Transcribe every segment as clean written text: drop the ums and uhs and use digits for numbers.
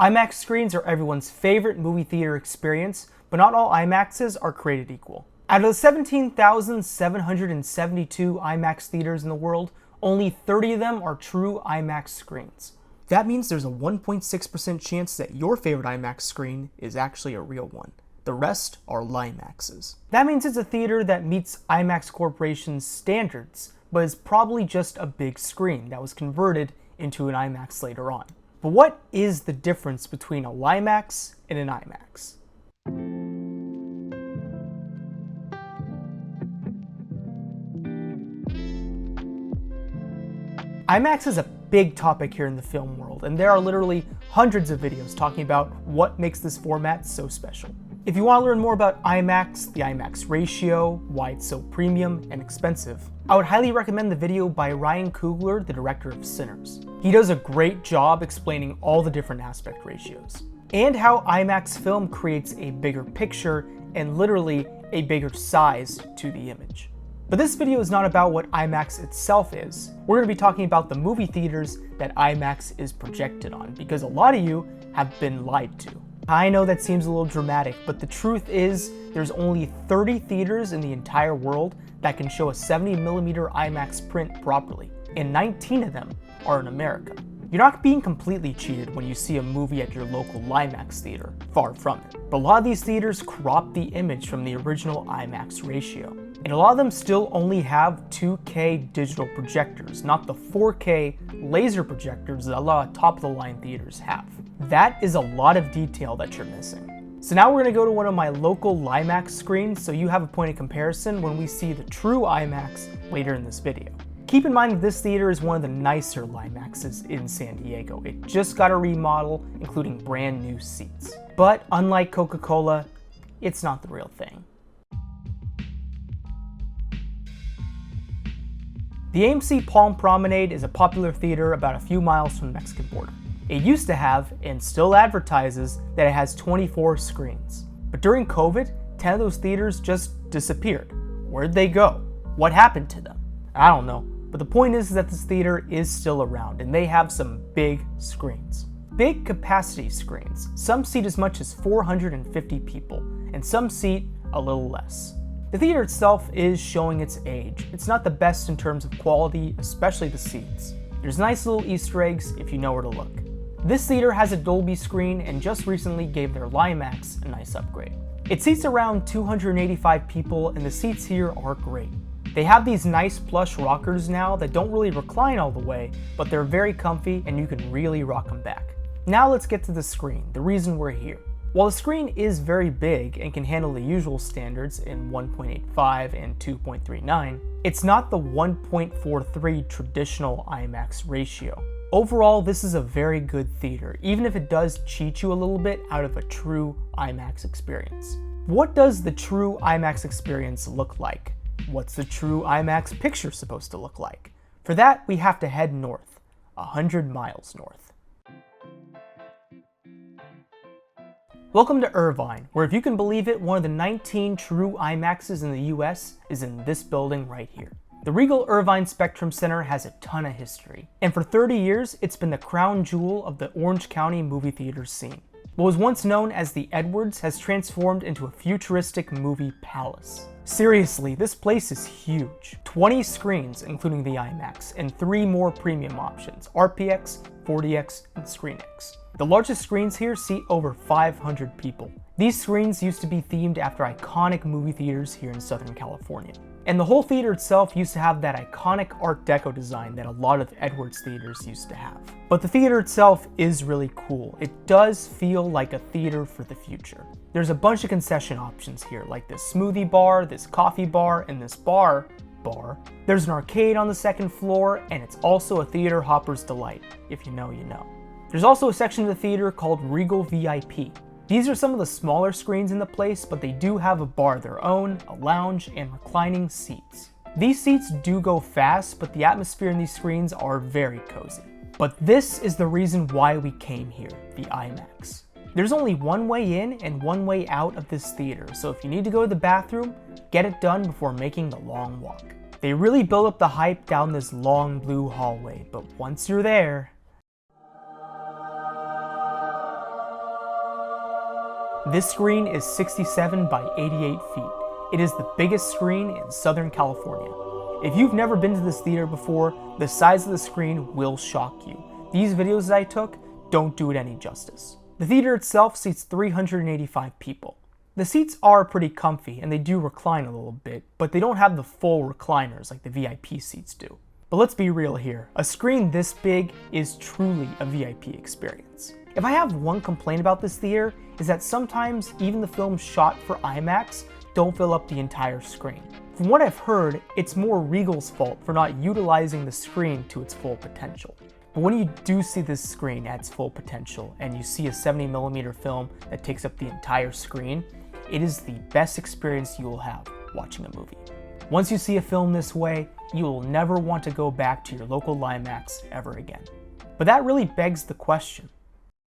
IMAX screens are everyone's favorite movie theater experience, but not all IMAXs are created equal. Out of the 17,772 IMAX theaters in the world, only 30 of them are true IMAX screens. That means there's a 1.6% chance that your favorite IMAX screen is actually a real one. The rest are Limaxes. That means it's a theater that meets IMAX Corporation's standards, but is probably just a big screen that was converted into an IMAX later on. But what is the difference between a Limax and an IMAX? IMAX is a big topic here in the film world, and there are literally hundreds of videos talking about what makes this format so special. If you want to learn more about IMAX, the IMAX ratio, why it's so premium and expensive, I would highly recommend the video by Ryan Coogler, the director of Sinners. He does a great job explaining all the different aspect ratios, and how IMAX film creates a bigger picture and literally a bigger size to the image. But this video is not about what IMAX itself is. We're going to be talking about the movie theaters that IMAX is projected on, because a lot of you have been lied to. I know that seems a little dramatic, but the truth is there's only 30 theaters in the entire world that can show a 70mm IMAX print properly, and 19 of them are in America. You're not being completely cheated when you see a movie at your local Limax theater, far from it. But a lot of these theaters crop the image from the original IMAX ratio, and a lot of them still only have 2K digital projectors, not the 4K laser projectors that a lot of top-of-the-line theaters have. That is a lot of detail that you're missing. So now we're going to go to one of my local Limax screens so you have a point of comparison when we see the true IMAX later in this video. Keep in mind that this theater is one of the nicer Limaxes in San Diego. It just got a remodel, including brand new seats. But unlike Coca-Cola, it's not the real thing. The AMC Palm Promenade is a popular theater about a few miles from the Mexican border. It used to have, and still advertises, that it has 24 screens. But during COVID, 10 of those theaters just disappeared. Where'd they go? What happened to them? I don't know. But the point is that this theater is still around, and they have some big screens. Big capacity screens. Some seat as much as 450 people, and some seat a little less. The theater itself is showing its age. It's not the best in terms of quality, especially the seats. There's nice little Easter eggs if you know where to look. This theater has a Dolby screen and just recently gave their Limax a nice upgrade. It seats around 285 people, and the seats here are great. They have these nice plush rockers now that don't really recline all the way, but they're very comfy and you can really rock them back. Now let's get to the screen, the reason we're here. While the screen is very big and can handle the usual standards in 1.85 and 2.39, it's not the 1.43 traditional IMAX ratio. Overall, this is a very good theater, even if it does cheat you a little bit out of a true IMAX experience. What does the true IMAX experience look like? What's the true IMAX picture supposed to look like? For that, we have to head north, 100 miles north. Welcome to Irvine, where if you can believe it, one of the 19 true IMAXs in the US is in this building right here. The Regal Irvine Spectrum Center has a ton of history, and for 30 years, it's been the crown jewel of the Orange County movie theater scene. What was once known as the Edwards has transformed into a futuristic movie palace. Seriously, this place is huge. 20 screens, including the IMAX, and 3 more premium options, RPX, 40X, and ScreenX. The largest screens here seat over 500 people. These screens used to be themed after iconic movie theaters here in Southern California. And the whole theater itself used to have that iconic Art Deco design that a lot of Edwards theaters used to have. But the theater itself is really cool. It does feel like a theater for the future. There's a bunch of concession options here, like this smoothie bar, this coffee bar, and this bar. There's an arcade on the second floor, and it's also a theater hopper's delight. If you know, you know. There's also a section of the theater called Regal VIP. These are some of the smaller screens in the place, but they do have a bar of their own, a lounge, and reclining seats. These seats do go fast, but the atmosphere in these screens are very cozy. But this is the reason why we came here, the IMAX. There's only one way in and one way out of this theater, so if you need to go to the bathroom, get it done before making the long walk. They really build up the hype down this long blue hallway, but once you're there, This screen is 67 by 88 feet. It is the biggest screen in Southern California. If you've never been to this theater before, the size of the screen will shock you. These videos that I took don't do it any justice. The theater itself seats 385 people. The seats are pretty comfy and they do recline a little bit, but they don't have the full recliners like the VIP seats do. But let's be real here, a screen this big is truly a VIP experience. If I have one complaint about this theater, is that sometimes even the films shot for IMAX don't fill up the entire screen. From what I've heard, it's more Regal's fault for not utilizing the screen to its full potential. But when you do see this screen at its full potential and you see a 70mm film that takes up the entire screen, it is the best experience you will have watching a movie. Once you see a film this way, you will never want to go back to your local IMAX ever again. But that really begs the question,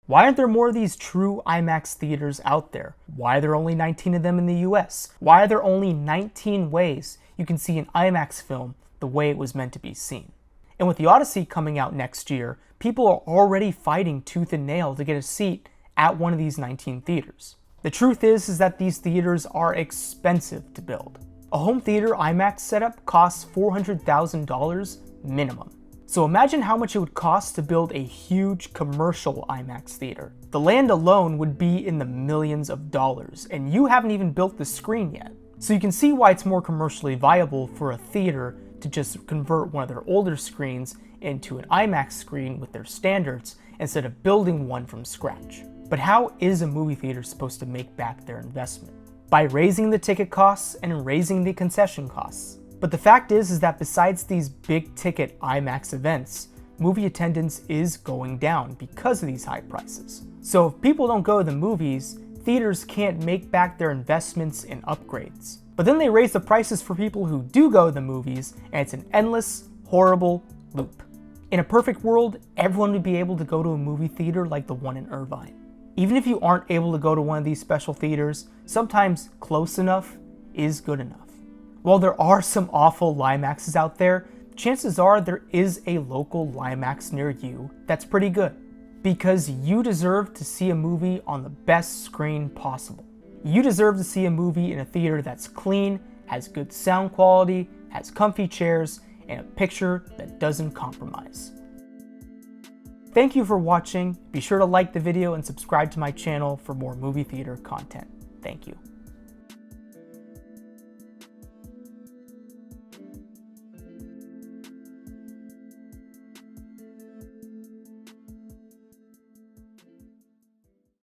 why aren't there more of these true IMAX theaters out there? Why are there only 19 of them in the US? Why are there only 19 ways you can see an IMAX film the way it was meant to be seen? And with the Odyssey coming out next year, people are already fighting tooth and nail to get a seat at one of these 19 theaters. The truth is that these theaters are expensive to build. A home theater IMAX setup costs $400,000 minimum. So imagine how much it would cost to build a huge commercial IMAX theater. The land alone would be in the millions of dollars, and you haven't even built the screen yet. So you can see why it's more commercially viable for a theater to just convert one of their older screens into an IMAX screen with their standards instead of building one from scratch. But how is a movie theater supposed to make back their investment? By raising the ticket costs and raising the concession costs. But the fact is that besides these big ticket IMAX events, movie attendance is going down because of these high prices. So if people don't go to the movies, theaters can't make back their investments in upgrades. But then they raise the prices for people who do go to the movies, and it's an endless, horrible loop. In a perfect world, everyone would be able to go to a movie theater like the one in Irvine. Even if you aren't able to go to one of these special theaters, sometimes close enough is good enough. While there are some awful IMAXs out there, chances are there is a local IMAX near you that's pretty good. Because you deserve to see a movie on the best screen possible. You deserve to see a movie in a theater that's clean, has good sound quality, has comfy chairs, and a picture that doesn't compromise. Thank you for watching. Be sure to like the video and subscribe to my channel for more movie theater content. Thank you.